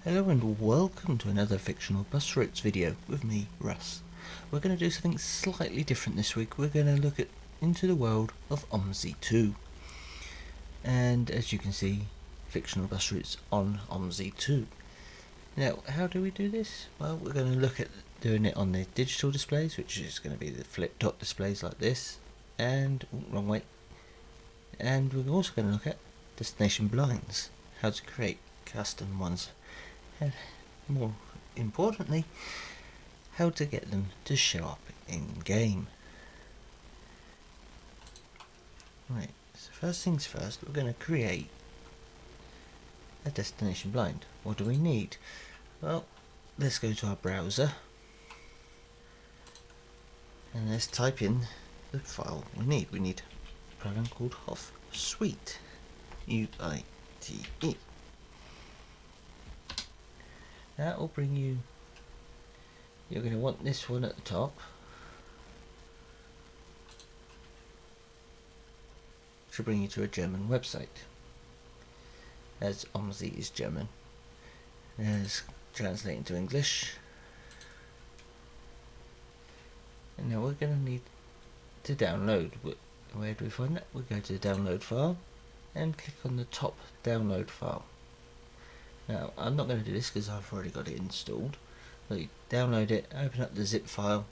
Hello and welcome to another fictional bus routes video with me, Russ. We're going to do something slightly different this week. We're going to look into the world of OMSI 2. And as you can see, fictional bus routes on OMSI 2. Now, how do we do this? Well, we're going to look at doing it on the digital displays, which is going to be the flip top displays like this. And, wrong way. And we're also going to look at destination blinds, how to create custom ones. And more importantly, how to get them to show up in game. Right, so first things first, we're going to create a destination blind. What do we need? Well, let's go to our browser and let's type in the file we need. We need a program called Hof Suite, UITE. That will bring you, you're going to want this one at the top, which will bring you to a German website, as OMSI is German. Let's translate into English. And now we're going to need to download. Where do we find that? We go to the download file and click on the top download file. Now, I'm not going to do this because I've already got it installed. So you download it, open up the zip file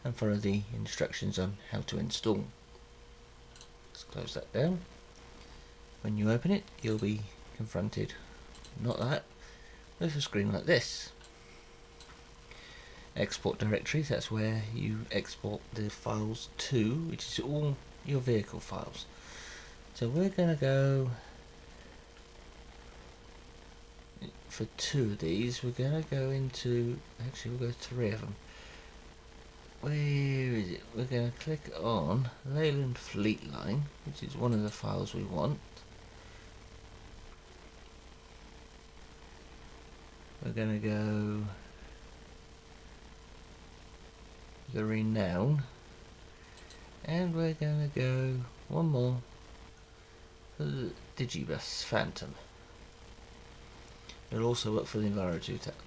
and follow the instructions on how to install. Let's close that down. When you open it, you'll be confronted, not that, with a screen like this. Export directories, that's where you export the files to, which is all your vehicle files. So we're going to go, for two of these, we're going to go into, actually we'll go three of them. Where is it? We're going to click on Leyland Fleet Line, which is one of the files we want. We're going to go the Renown, and we're going to go one more for the Digibus Phantom. It'll also work for the Enviro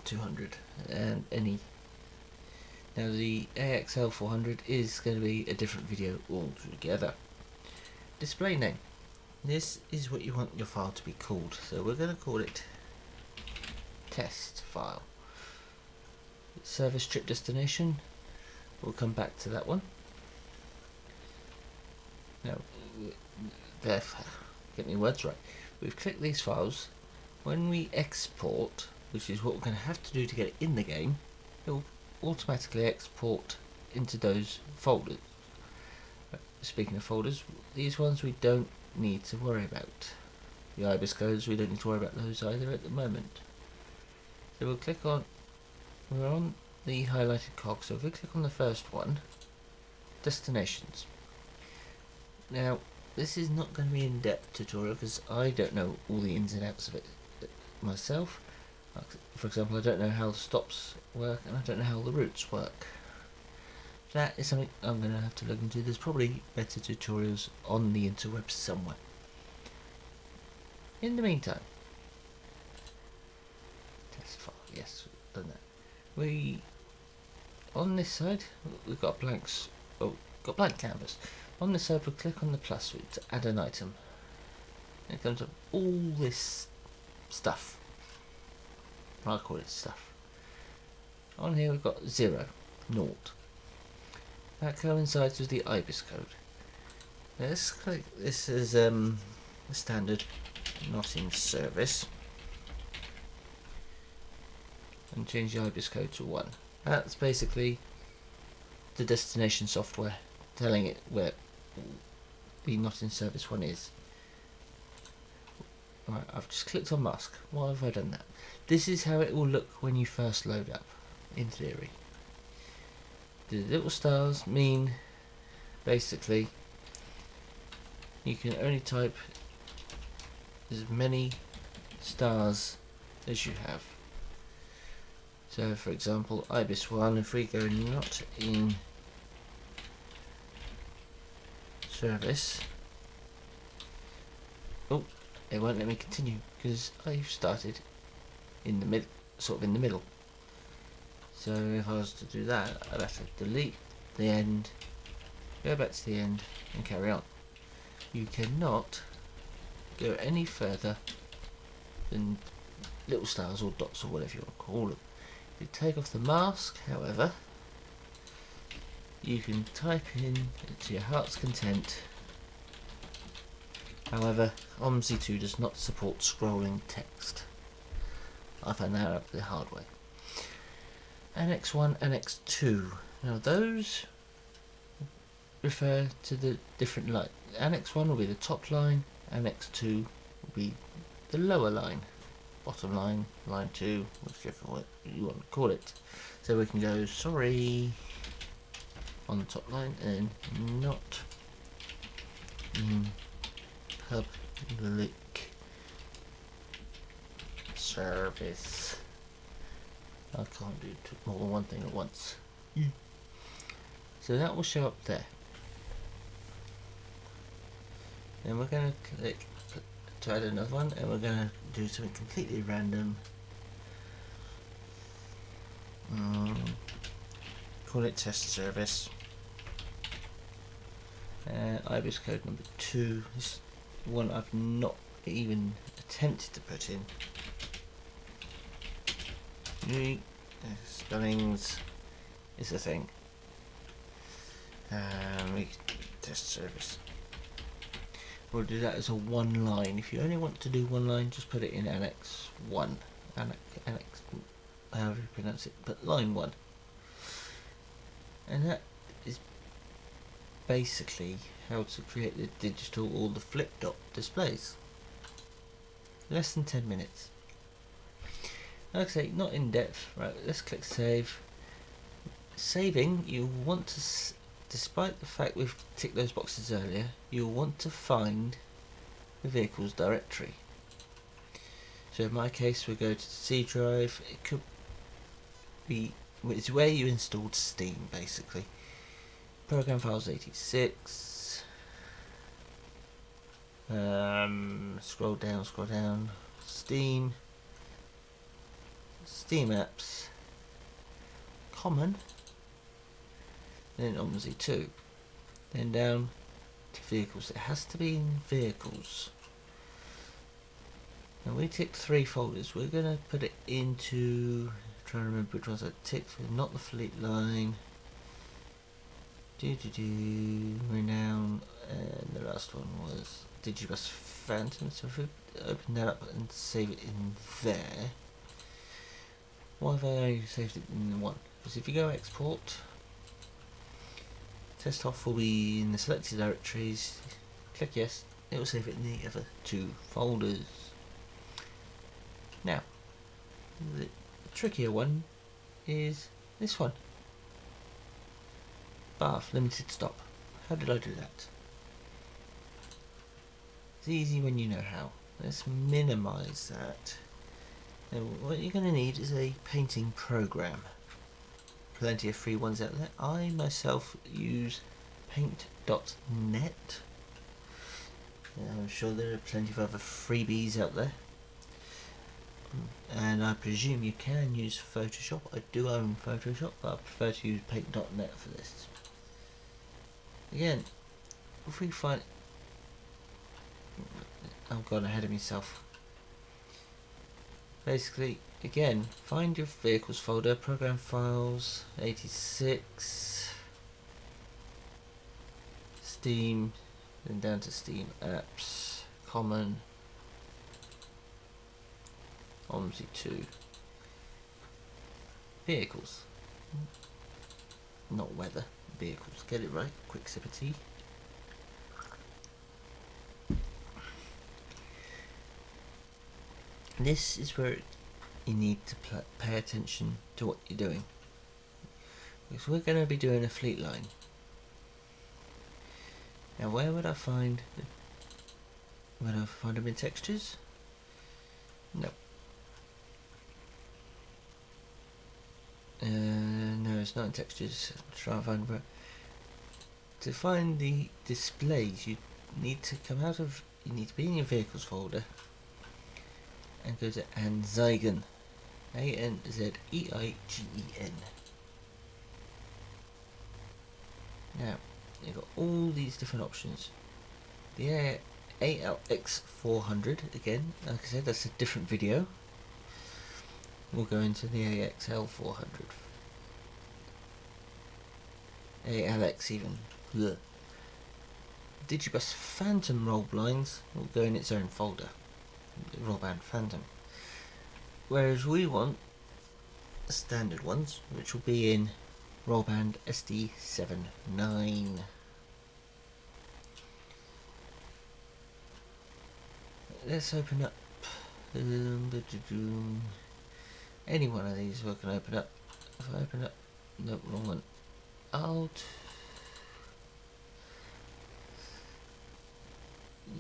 200 and any. Now the AXL 400 is going to be a different video altogether. Display name. This is what you want your file to be called. So we're going to call it test file. Service trip destination. We'll come back to that one. Now, get my words right. We've clicked these files. When we export, which is what we're going to have to do to get it in the game, it will automatically export into those folders. Speaking of folders, these ones we don't need to worry about. The IBIS codes, we don't need to worry about those either at the moment. So we'll click on, we're on the highlighted cog, so if we click on the first one, destinations. Now, this is not going to be an in-depth tutorial because I don't know all the ins and outs of it myself. For example, I don't know how the stops work and I don't know how the routes work. That is something I'm going to have to look into. There's probably better tutorials on the interwebs somewhere. In the meantime, test file, yes, we've done that. We, on this side, we've got got blank canvas. On this side, we'll click on the plus switch to add an item. It comes up all this stuff. I call it stuff. On here we've got 0, 0. That coincides with the IBIS code. Let's click this as the standard, not in service, and change the IBIS code to 1. That's basically the destination software telling it where the not in service one is. Right, I've just clicked on mask. Why have I done that? This is how it will look when you first load up, in theory. The little stars mean, basically, you can only type as many stars as you have. So, for example, IBIS 1, if we go not in service, oh, it won't let me continue because I've started in the middle. sort of in the middle. So if I was to do that, I'd have to delete the end, go back to the end, and carry on. You cannot go any further than little stars or dots or whatever you want to call them. If you take off the mask, however, you can type in to your heart's content. However, OMSI 2 does not support scrolling text. I found that out the hard way. Annex 1, Annex 2. Now those refer to the different line. Annex 1 will be the top line, Annex 2 will be the lower line, bottom line, line 2, whichever you want to call it. So we can go sorry on the top line and not public service. I can't do more than one thing at once. So that will show up there. Then we're going to click to add another one, and we're going to do something completely random. Call it test service. IBIS code number 2. This one I've not even attempted to put in. Spellings is a thing. Test service. We'll do that as a one line. If you only want to do one line, just put it in Annex 1. Annex, however you pronounce it, but line 1. And that is basically how to create the digital or the flip dot displays. Less than 10 minutes. Like I say, not in depth. Right, let's click save. Saving, you want to, despite the fact we've ticked those boxes earlier, you'll want to find the vehicle's directory. So in my case, we go to the C drive. It could be, it's where you installed Steam basically. Program files 86. Scroll down. Steam apps, common, then OMSI 2, then down to vehicles. It has to be in vehicles. Now we ticked 3 folders. We're going to put it into, trying to remember which ones I ticked, not the fleet line, renown, and the last one was Digibus Phantom. So if we open that up and save it in there. Why have I only saved it in one? Because if you go export, test off will be in the selected directories. Click yes, it will save it in the other 2 folders. Now, the trickier one is this one. Bath limited stop. How did I do that? It's easy when you know how. Let's minimize that. And what you're going to need is a painting program. Plenty of free ones out there. I myself use paint.net. I'm sure there are plenty of other freebies out there. And I presume you can use Photoshop. I do own Photoshop, but I prefer to use paint.net for this. Again, if we find... I've gone ahead of myself. Basically, again, find your vehicles folder, program files, 86, Steam, then down to Steam apps, common, OMSI 2, vehicles, not weather, vehicles, get it right, quick sip of tea. This is where you need to pay attention to what you're doing, because we're going to be doing a fleet line. Now where would I find them in textures? No. No, it's not in textures. Try and find where. To find the displays, you need to come out of. You need to be in your vehicles folder and go to Anzeigen. ANZEIGEN. Now, you've got all these different options. The ALX400, again, like I said, that's a different video. We'll go into the AXL400. ALX even. Blech. Digibus Phantom roll blinds will go in its own folder. The Rollband Phantom. Whereas we want the standard ones, which will be in Rollband SD79. Let's open up any one of these we can open up. If I open up, no, wrong one. Out.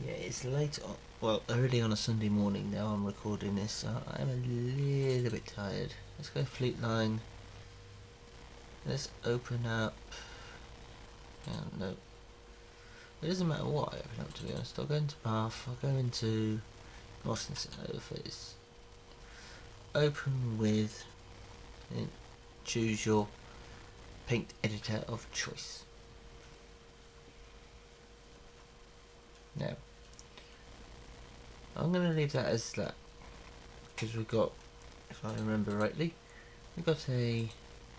Yeah, it's late on, well, early on a Sunday morning now. I'm recording this, so I'm a little bit tired. Let's go Fleet Line. Let's open up. No, it doesn't matter what I open up, to be honest. I'll go into Bath. I'll go into Boston Office. Open with, and choose your paint editor of choice. Now, I'm going to leave that as that, because we've got, if I remember rightly, we've got a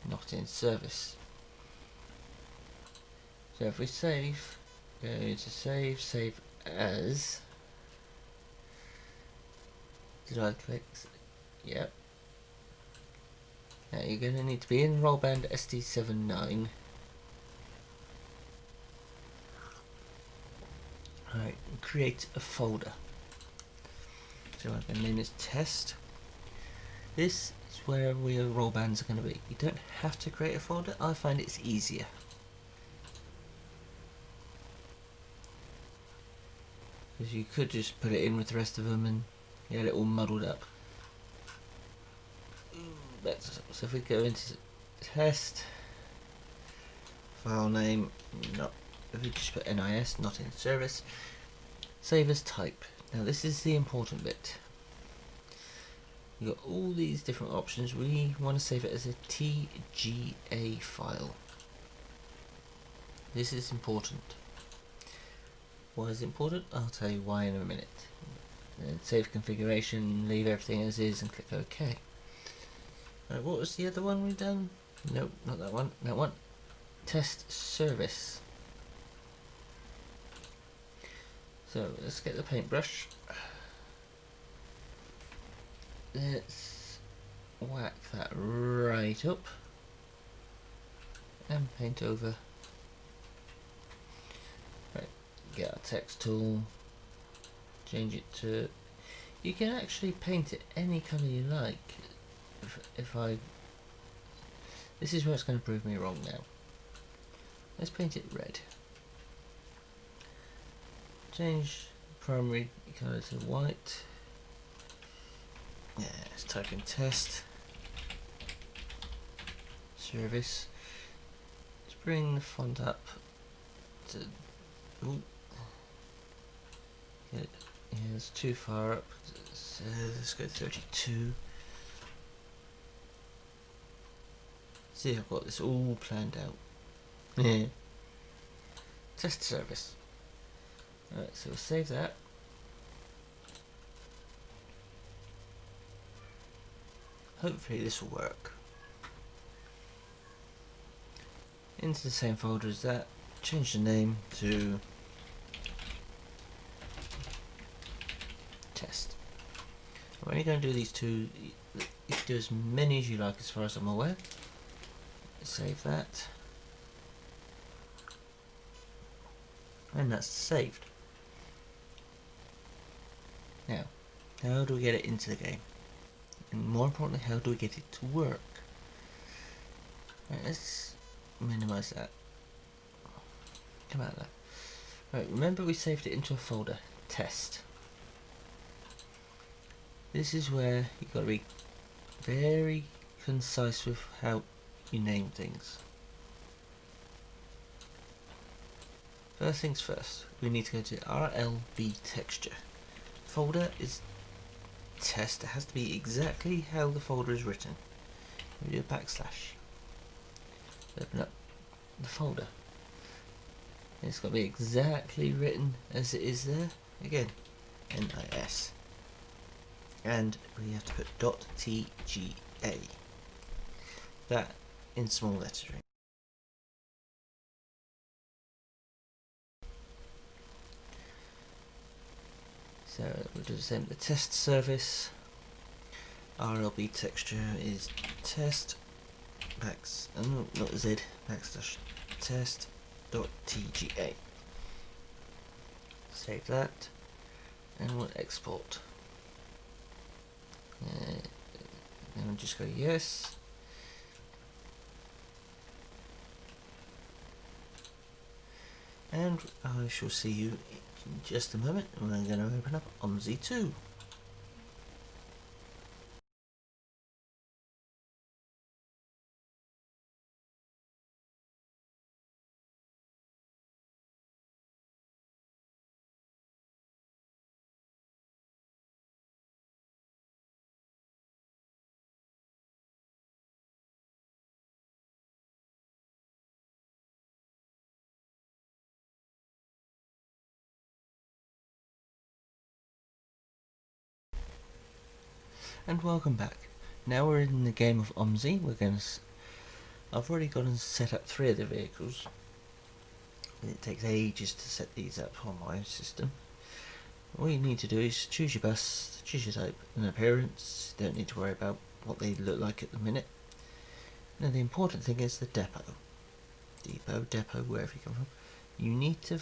not in service. So if we save, go to save as. Did I click? Yep. Now you're going to need to be in Rollband SD79. Alright, create a folder. So I'm going to name this test. This is where your rollbands are going to be. You don't have to create a folder. I find it's easier. Because you could just put it in with the rest of them and get it all muddled up. So if we go into test, file name, not, if we just put NIS, not in service, save as type. Now this is the important bit. You've got all these different options. We want to save it as a TGA file. This is important. Why is it important? I'll tell you why in a minute. Save configuration, leave everything as is and click OK. Right, what was the other one we've done? Nope, not that one. That one. Test service. So let's get the paintbrush. Let's whack that right up and paint over. Right, get our text tool, change it to, you can actually paint it any colour you like. If I, this is where it's going to prove me wrong now. Let's paint it red. Change primary colour to white. Yeah, let's type in test service. Let's bring the font up to, ooh, yeah, it's too far up. So let's go 32. See, I've got this all planned out. Yeah. Test service. Alright, so we'll save that. Hopefully this will work. Into the same folder as that, change the name to test. I'm only going to do these two. You can do as many as you like as far as I'm aware. Save that. And that's saved. Now, how do we get it into the game? And more importantly, how do we get it to work? Right, let's minimize that. Come out there. Right, remember we saved it into a folder, test. This is where you've got to be very concise with how you name things. First things first, we need to go to RLB texture. Folder is test, it has to be exactly how the folder is written. We do a backslash. Open up the folder. And it's got to be exactly written as it is there. Again, NIS. And we have to put .tga. That in small lettering. So we'll do the same. The test service RLB texture is test not Z backslash test.tga. Save that, and we'll export. Then we'll just go yes. And I shall see you in just a moment. We're going to open up OMSI 2. And welcome back. Now we're in the game of OMSI. I've already gone and set up 3 of the vehicles. It takes ages to set these up on my system. All you need to do is choose your bus, choose your type and appearance. You don't need to worry about what they look like at the minute. Now the important thing is the depot, wherever you come from. You need to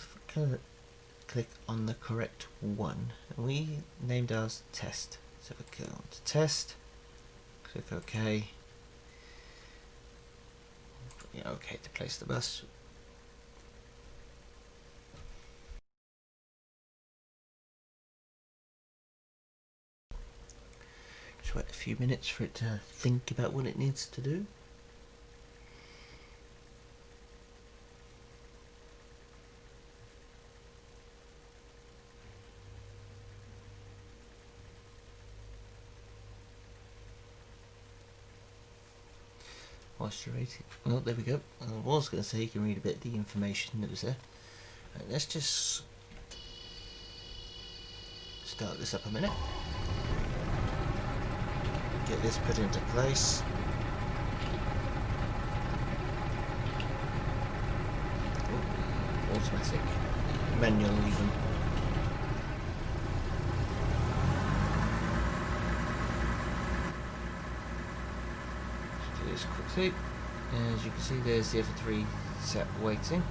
click on the correct one. And we named ours test. So we go on to test, click OK. Yeah, OK to place the bus. Just wait a few minutes for it to think about what it needs to do. Whilst you're rating, well, there we go. I was going to say you can read a bit of the information that was there. Right, let's just start this up a minute. Get this put into place. Ooh, automatic, manual even. This quickly. As you can see, there's the other 3 set waiting.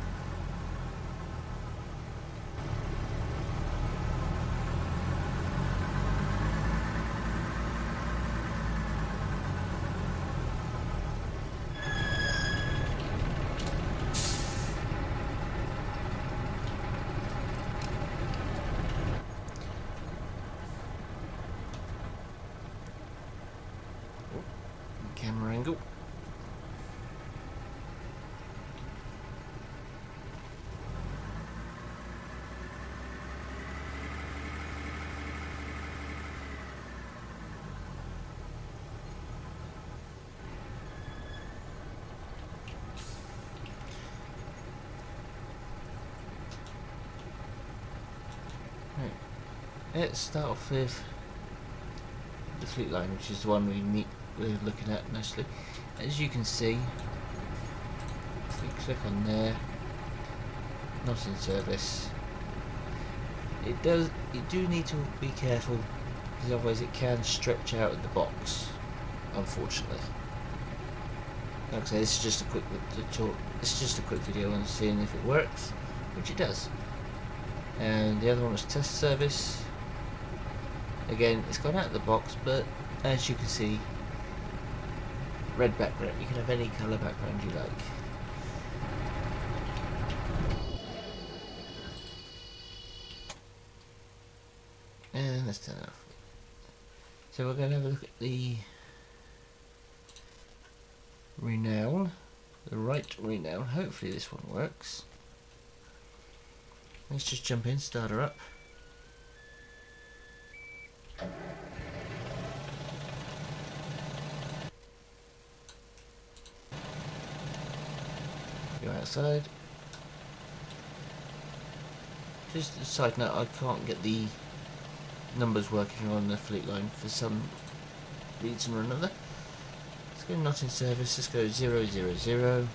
Camera angle. Right. Let's start off with the fleet line, which is the one we're looking at mostly. As you can see, if we click on there, not in service, you do need to be careful, because otherwise it can stretch out of the box, unfortunately. Like I say, this is just a quick tutorial. This is just a quick video on seeing if it works, which it does. And the other one was test service. Again, it's gone out of the box, but as you can see, red background. You can have any colour background you like. And let's turn it off. So we're going to have a look at the renown, the right renown. Hopefully this one works. Let's just jump in, start her up. outside. Just a side note, I can't get the numbers working on the fleet line for some reason or another. Let's go not in service, let's go 000,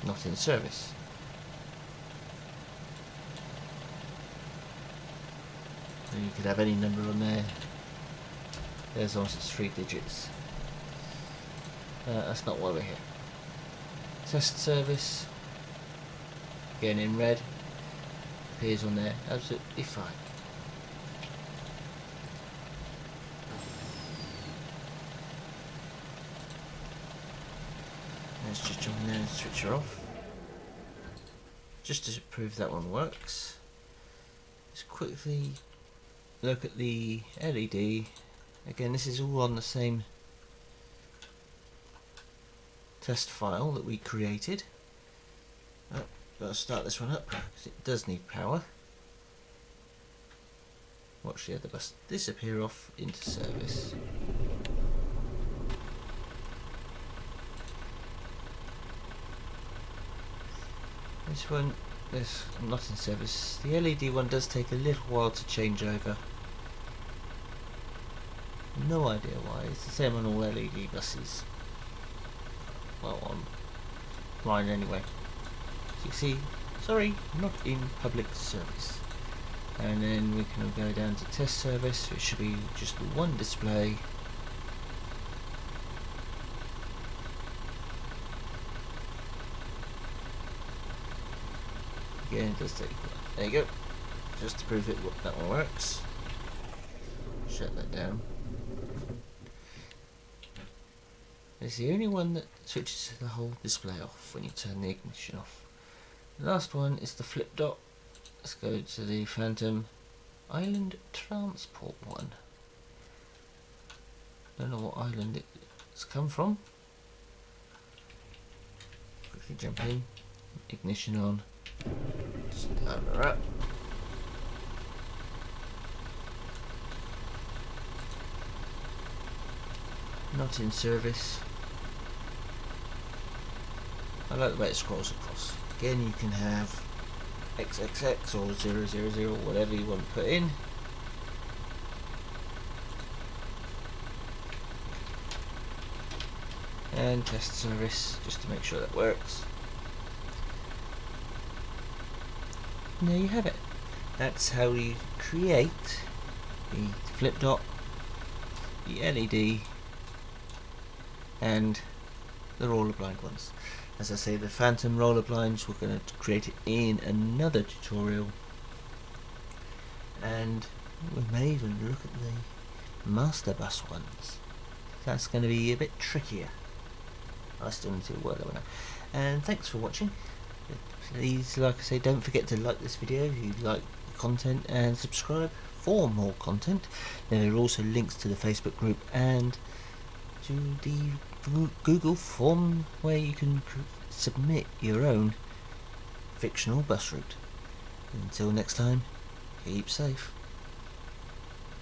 not in service. And you could have any number on there, as long as it's 3 digits. That's not why we're here. Test service, again in red, appears on there, absolutely fine. Let's just jump in there and switch her off, just to prove that one works. Let's quickly look at the LED. Again, this is all on the same test file that we created. Gotta start this one up because it does need power. Watch the other bus disappear off into service. This one is not in service. The LED one does take a little while to change over. No idea why. It's the same on all LED buses. Well, on mine anyway. So you see, sorry, not in public service. And then we can go down to test service, which should be just the one display. Again, it does take. There you go. Just to prove it, that one works. Shut that down. It's the only one that switches the whole display off when you turn the ignition off. The last one is the flip dot. Let's go to the Phantom Island Transport one. Don't know what island it's come from. Quickly jump in, ignition on, start her up. Not in service. I like the way it scrolls across. Again, you can have XXX or 000, whatever you want to put in. And test service, just to make sure that works. And there you have it. That's how you create the flip dot, the LED, and the roller blind ones. As I say, the Phantom roller blinds, we're going to create it in another tutorial, and we may even look at the master bus ones. That's going to be a bit trickier. I still need to work that one out. And thanks for watching. Please, like I say, don't forget to like this video if you like the content, and subscribe for more content. There are also links to the Facebook group and to the Google form where you can submit your own fictional bus route. Until next time, keep safe.